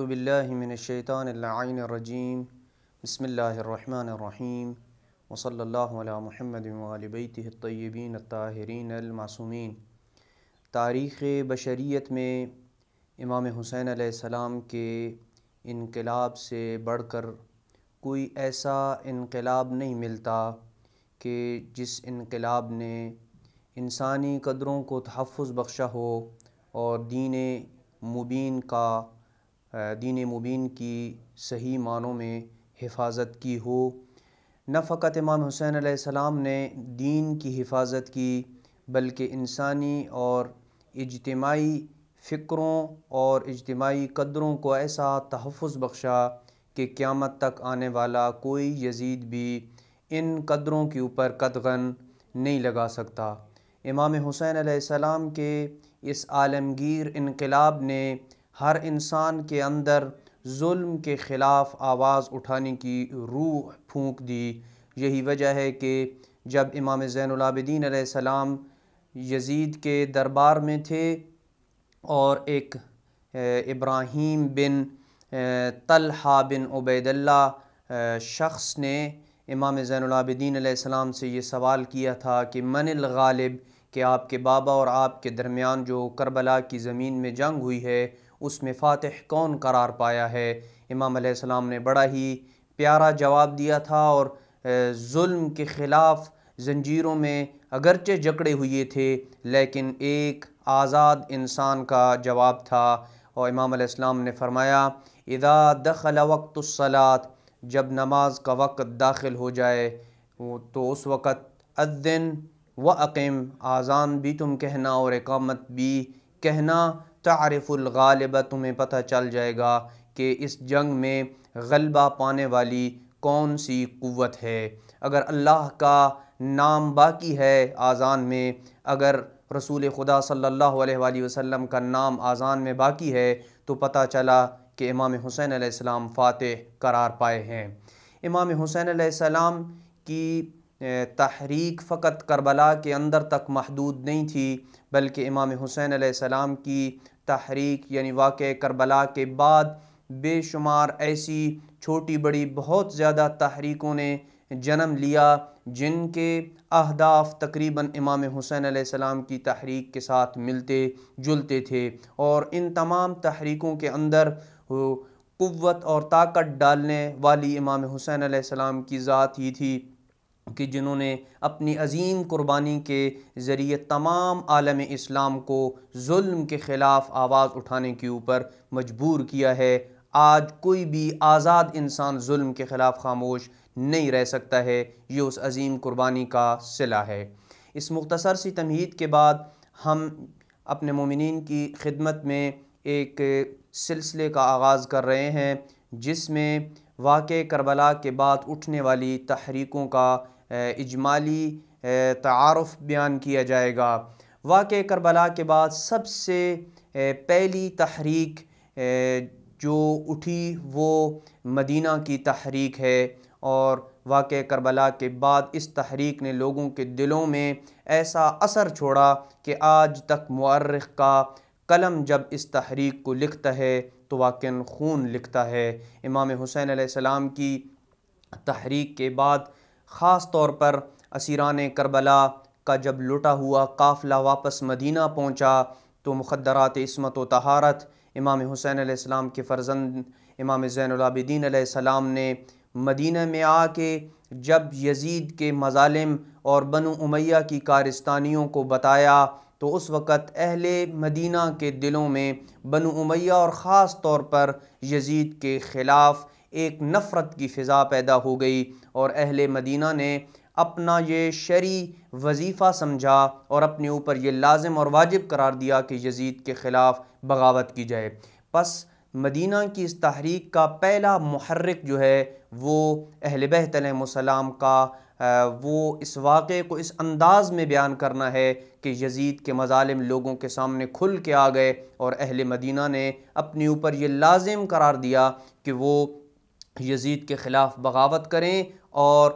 باللہ من الشیطان اللعین الرجیم بسم اللہ الرحمن الرحیم وصلی اللہ علی محمد وآل بیتہ الطیبین الطاہرین المعصومین۔ تاریخ بشریت میں امام حسین علیہ السلام کے انقلاب سے بڑھ کر کوئی ایسا انقلاب نہیں ملتا کہ جس انقلاب نے انسانی قدروں کو تحفظ بخشا ہو اور دین مبین کی صحیح معنوں میں حفاظت کی ہو۔ نہ فقط امام حسین علیہ السلام نے دین کی حفاظت کی بلکہ انسانی اور اجتماعی فکروں اور اجتماعی قدروں کو ایسا تحفظ بخشا کہ قیامت تک آنے والا کوئی یزید بھی ان قدروں کے اوپر قدغن نہیں لگا سکتا۔ امام حسین علیہ السلام کے اس عالمگیر انقلاب نے ہر انسان کے اندر ظلم کے خلاف آواز اٹھانے کی روح پھونک دی۔ یہی وجہ ہے کہ جب امام زین العابدین علیہ السلام یزید کے دربار میں تھے اور ایک ابراہیم بن طلحہ بن عبید اللہ شخص نے امام زین العابدین علیہ السلام سے یہ سوال کیا تھا کہ من الغالب، کہ آپ کے بابا اور آپ کے درمیان جو کربلا کی زمین میں جنگ ہوئی ہے اس میں فاتح کون قرار پایا ہے؟ امام علیہ السلام نے بڑا ہی پیارا جواب دیا تھا اور ظلم کے خلاف زنجیروں میں اگرچہ جکڑے ہوئے تھے لیکن ایک آزاد انسان کا جواب تھا، اور امام علیہ السلام نے فرمایا اذا دخل وقت الصلاۃ، جب نماز کا وقت داخل ہو جائے تو اس وقت اذن واقم، آذان بھی تم کہنا اور اقامت بھی کہنا، تعرف الغالب، تمہیں پتہ چل جائے گا کہ اس جنگ میں غلبہ پانے والی کون سی قوت ہے۔ اگر اللہ کا نام باقی ہے آذان میں، اگر رسول خدا صلی اللہ علیہ وآلہ وسلم کا نام آذان میں باقی ہے تو پتہ چلا کہ امام حسین علیہ السلام فاتح قرار پائے ہیں۔ امام حسین علیہ السلام کی تحریک فقط کربلا کے اندر تک محدود نہیں تھی بلکہ امام حسین علیہ السلام کی تحریک یعنی واقعہ کربلا کے بعد بے شمار ایسی چھوٹی بڑی بہت زیادہ تحریکوں نے جنم لیا جن کے اہداف تقریباً امام حسین علیہ السلام کی تحریک کے ساتھ ملتے جلتے تھے، اور ان تمام تحریکوں کے اندر قوت اور طاقت ڈالنے والی امام حسین علیہ السلام کی ذات ہی تھی کہ جنہوں نے اپنی عظیم قربانی کے ذریعے تمام عالم اسلام کو ظلم کے خلاف آواز اٹھانے کے اوپر مجبور کیا ہے۔ آج کوئی بھی آزاد انسان ظلم کے خلاف خاموش نہیں رہ سکتا ہے، یہ اس عظیم قربانی کا صلہ ہے۔ اس مختصر سی تمہید کے بعد ہم اپنے مومنین کی خدمت میں ایک سلسلے کا آغاز کر رہے ہیں جس میں واقعہ کربلا کے بعد اٹھنے والی تحریکوں کا اجمالی تعارف بیان کیا جائے گا۔ واقعہ کربلا کے بعد سب سے پہلی تحریک جو اٹھی وہ مدینہ کی تحریک ہے، اور واقعہ کربلا کے بعد اس تحریک نے لوگوں کے دلوں میں ایسا اثر چھوڑا کہ آج تک مورخ کا قلم جب اس تحریک کو لکھتا ہے تو واقعاً خون لکھتا ہے۔ امام حسین علیہ السلام کی تحریک کے بعد خاص طور پر اسیران کربلا کا جب لٹا ہوا قافلہ واپس مدینہ پہنچا تو مخدرات عصمت و طہارت امام حسین علیہ السلام کے فرزند امام زین العابدین علیہ السلام نے مدینہ میں آ کے جب یزید کے مظالم اور بنو امیہ کی کارستانیوں کو بتایا تو اس وقت اہل مدینہ کے دلوں میں بنو امیہ اور خاص طور پر یزید کے خلاف ایک نفرت کی فضا پیدا ہو گئی، اور اہل مدینہ نے اپنا یہ شرعی وظیفہ سمجھا اور اپنے اوپر یہ لازم اور واجب قرار دیا کہ یزید کے خلاف بغاوت کی جائے۔ پس مدینہ کی اس تحریک کا پہلا محرک جو ہے وہ اہل بیت علیہم السلام کا وہ اس واقعے کو اس انداز میں بیان کرنا ہے کہ یزید کے مظالم لوگوں کے سامنے کھل کے آ گئے اور اہل مدینہ نے اپنے اوپر یہ لازم قرار دیا کہ وہ یزید کے خلاف بغاوت کریں اور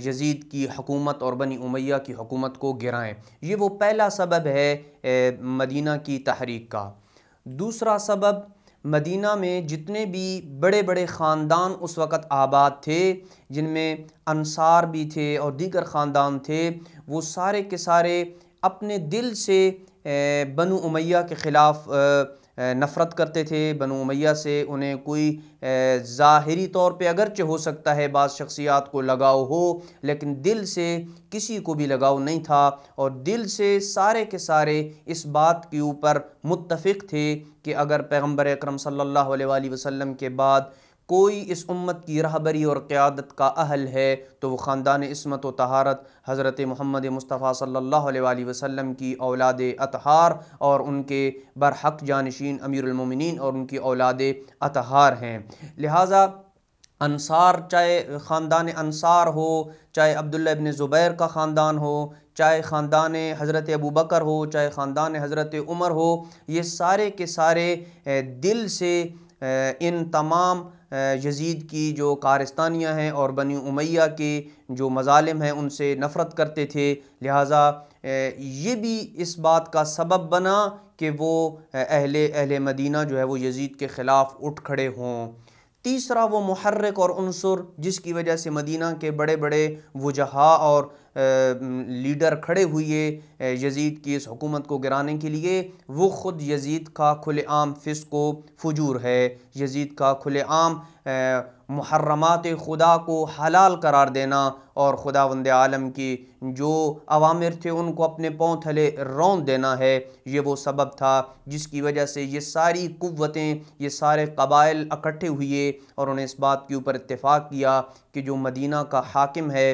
یزید کی حکومت اور بنی امیہ کی حکومت کو گرائیں۔ یہ وہ پہلا سبب ہے مدینہ کی تحریک کا۔ دوسرا سبب مدینہ میں جتنے بھی بڑے بڑے خاندان اس وقت آباد تھے، جن میں انصار بھی تھے اور دیگر خاندان تھے، وہ سارے کے سارے اپنے دل سے بنو امیہ کے خلاف نفرت کرتے تھے۔ بنو امیہ سے انہیں کوئی ظاہری طور پہ اگرچہ ہو سکتا ہے بعض شخصیات کو لگاؤ ہو، لیکن دل سے کسی کو بھی لگاؤ نہیں تھا، اور دل سے سارے کے سارے اس بات کے اوپر متفق تھے کہ اگر پیغمبر اکرم صلی اللہ علیہ وآلہ وسلم کے بعد کوئی اس امت کی رہبری اور قیادت کا اہل ہے تو وہ خاندان عصمت و طہارت حضرت محمد مصطفیٰ صلی اللہ علیہ وآلہ وسلم کی اولاد اطہار اور ان کے برحق جانشین امیر المومنین اور ان کی اولاد اطہار ہیں۔ لہٰذا انصار، چاہے خاندان انصار ہو، چاہے عبداللہ ابن زبیر کا خاندان ہو، چاہے خاندان حضرت ابو بکر ہو، چاہے خاندان حضرت عمر ہو، یہ سارے کے سارے دل سے ان تمام یزید کی جو کارستانیاں ہیں اور بنی امیہ کے جو مظالم ہیں ان سے نفرت کرتے تھے۔ لہٰذا یہ بھی اس بات کا سبب بنا کہ وہ اہل مدینہ جو ہے وہ یزید کے خلاف اٹھ کھڑے ہوں۔ تیسرا وہ محرک اور عنصر جس کی وجہ سے مدینہ کے بڑے بڑے وجہاء اور لیڈر کھڑے ہوئے یزید کی اس حکومت کو گرانے کے لیے، وہ خود یزید کا کھلے عام فسق و فجور ہے۔ یزید کا کھلے عام محرمات خدا کو حلال قرار دینا اور خداوند عالم کی جو اوامر تھے ان کو اپنے پاؤں تھلے رون دینا ہے۔ یہ وہ سبب تھا جس کی وجہ سے یہ ساری قوتیں، یہ سارے قبائل اکٹھے ہوئے اور انہیں اس بات کے اوپر اتفاق کیا کہ جو مدینہ کا حاکم ہے،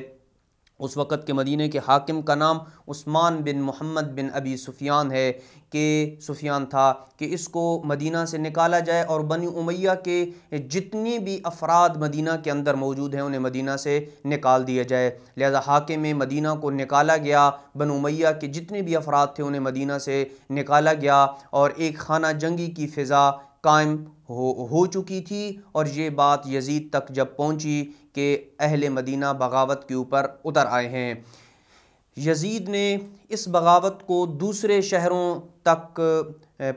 اس وقت کے مدینہ کے حاکم کا نام عثمان بن محمد بن ابی سفیان ہے، کہ سفیان تھا، کہ اس کو مدینہ سے نکالا جائے اور بنی امیہ کے جتنی بھی افراد مدینہ کے اندر موجود ہیں انہیں مدینہ سے نکال دیا جائے۔ لہذا حاکم مدینہ کو نکالا گیا، بنو امیہ کے جتنے بھی افراد تھے انہیں مدینہ سے نکالا گیا، اور ایک خانہ جنگی کی فضا قائم ہو چکی تھی۔ اور یہ بات یزید تک جب پہنچی کہ اہل مدینہ بغاوت کے اوپر اتر آئے ہیں، یزید نے اس بغاوت کو دوسرے شہروں تک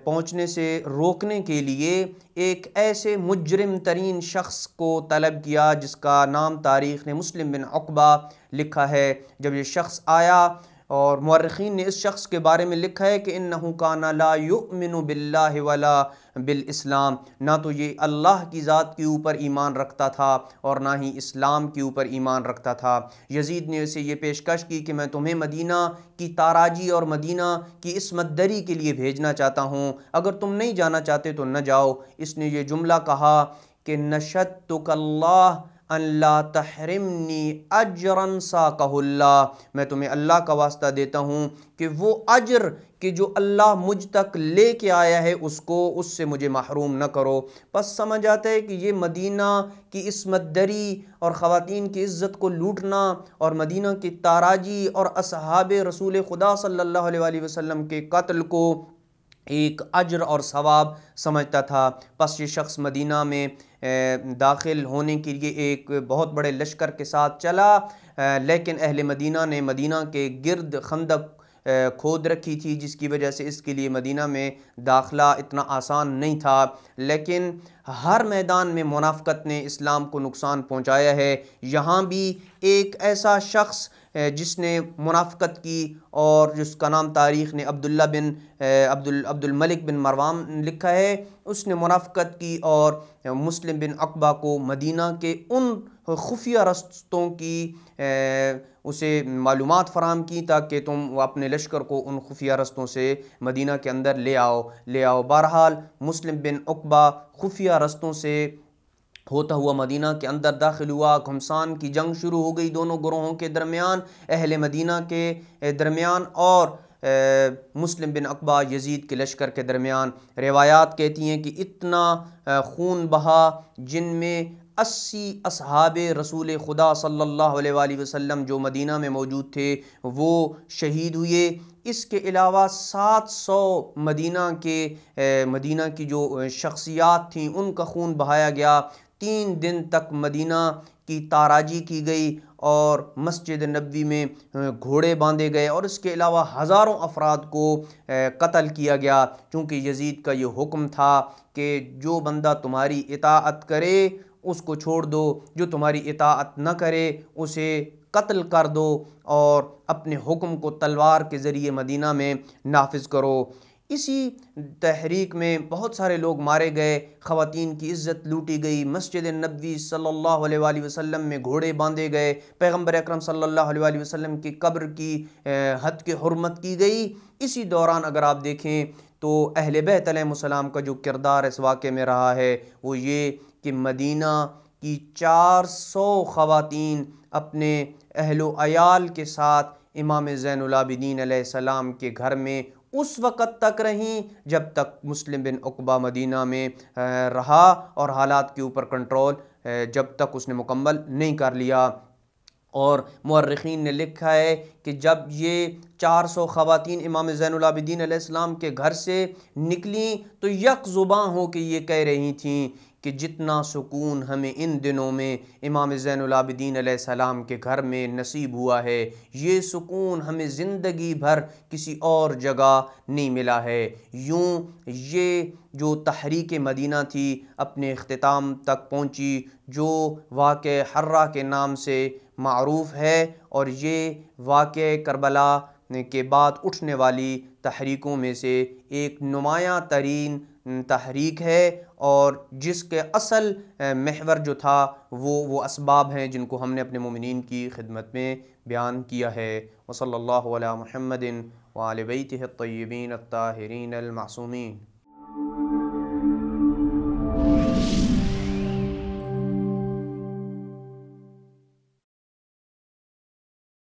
پہنچنے سے روکنے کے لیے ایک ایسے مجرم ترین شخص کو طلب کیا جس کا نام تاریخ نے مسلم بن عقبہ لکھا ہے۔ جب یہ شخص آیا، اور مورخین نے اس شخص کے بارے میں لکھا ہے کہ انہو کان لا یؤمن باللہ ولا بالاسلام، نہ تو یہ اللہ کی ذات کے اوپر ایمان رکھتا تھا اور نہ ہی اسلام کے اوپر ایمان رکھتا تھا۔ یزید نے اسے یہ پیشکش کی کہ میں تمہیں مدینہ کی تاراجی اور مدینہ کی عصمت دری کے لیے بھیجنا چاہتا ہوں، اگر تم نہیں جانا چاہتے تو نہ جاؤ۔ اس نے یہ جملہ کہا کہ نشدتک اللہ ان لا تحرمنی اجرا ساقہ اللہ، میں تمہیں اللہ کا واسطہ دیتا ہوں کہ وہ اجر کہ جو اللہ مجھ تک لے کے آیا ہے اس سے مجھے محروم نہ کرو۔ پس سمجھ آتا ہے کہ یہ مدینہ کی عصمت دری اور خواتین کی عزت کو لوٹنا اور مدینہ کی تاراجی اور اصحاب رسول خدا صلی اللہ علیہ وآلہ وسلم کے قتل کو ایک اجر اور ثواب سمجھتا تھا۔ پس یہ شخص مدینہ میں داخل ہونے کے لیے ایک بہت بڑے لشکر کے ساتھ چلا، لیکن اہل مدینہ نے مدینہ کے گرد خندق کھود رکھی تھی، جس کی وجہ سے اس کے لیے مدینہ میں داخلہ اتنا آسان نہیں تھا۔ لیکن ہر میدان میں منافقت نے اسلام کو نقصان پہنچایا ہے۔ یہاں بھی ایک ایسا شخص جس نے منافقت کی اور جس کا نام تاریخ نے عبد الملک بن مروان لکھا ہے، اس نے منافقت کی اور مسلم بن عقبہ کو مدینہ کے ان خفیہ رستوں کی اسے معلومات فراہم کی تاکہ تم اپنے لشکر کو ان خفیہ رستوں سے مدینہ کے اندر لے آؤ۔ بہرحال مسلم بن عقبہ خفیہ رستوں سے ہوتا ہوا مدینہ کے اندر داخل ہوا۔ گھمسان کی جنگ شروع ہو گئی دونوں گروہوں کے درمیان، اہل مدینہ کے درمیان اور مسلم بن عقبہ یزید کے لشکر کے درمیان۔ روایات کہتی ہیں کہ اتنا خون بہا، جن میں 80 اصحاب رسول خدا صلی اللہ علیہ وآلہ وسلم جو مدینہ میں موجود تھے وہ شہید ہوئے۔ اس کے علاوہ 700 مدینہ کی جو شخصیات تھیں ان کا خون بہایا گیا۔ 3 دن تک مدینہ کی تاراجی کی گئی اور مسجد نبوی میں گھوڑے باندھے گئے، اور اس کے علاوہ ہزاروں افراد کو قتل کیا گیا، چونکہ یزید کا یہ حکم تھا کہ جو بندہ تمہاری اطاعت کرے اس کو چھوڑ دو، جو تمہاری اطاعت نہ کرے اسے قتل کر دو، اور اپنے حکم کو تلوار کے ذریعے مدینہ میں نافذ کرو۔ اسی تحریک میں بہت سارے لوگ مارے گئے، خواتین کی عزت لوٹی گئی، مسجد نبوی صلی اللہ علیہ وآلہ وسلم میں گھوڑے باندھے گئے، پیغمبر اکرم صلی اللہ علیہ وآلہ وسلم کی قبر کی حد کے حرمت کی گئی۔ اسی دوران اگر آپ دیکھیں تو اہل بیت علیہ السلام کا جو کردار اس واقعے میں رہا ہے وہ یہ کہ مدینہ کی 400 خواتین اپنے اہل و عیال کے ساتھ امام زین العابدین علیہ السلام کے گھر میں اس وقت تک رہیں جب تک مسلم بن عقبہ مدینہ میں رہا، اور حالات کے اوپر کنٹرول جب تک اس نے مکمل نہیں کر لیا۔ اور مورخین نے لکھا ہے کہ جب یہ 400 خواتین امام زین العابدین علیہ السلام کے گھر سے نکلیں تو یک زباں ہو کے یہ کہہ رہی تھیں کہ جتنا سکون ہمیں ان دنوں میں امام زین العابدین علیہ السلام کے گھر میں نصیب ہوا ہے، یہ سکون ہمیں زندگی بھر کسی اور جگہ نہیں ملا ہے۔ یوں یہ جو تحریک مدینہ تھی اپنے اختتام تک پہنچی، جو واقعہ حرہ کے نام سے معروف ہے، اور یہ واقعہ کربلا کے بعد اٹھنے والی تحریکوں میں سے ایک نمایاں ترین تحریک ہے، اور جس کے اصل محور جو تھا وہ اسباب ہیں جن کو ہم نے اپنے مومنین کی خدمت میں بیان کیا ہے۔ وصلی اللہ علی محمد وآل بیتہ الطیبین الطاہرین المعصومین۔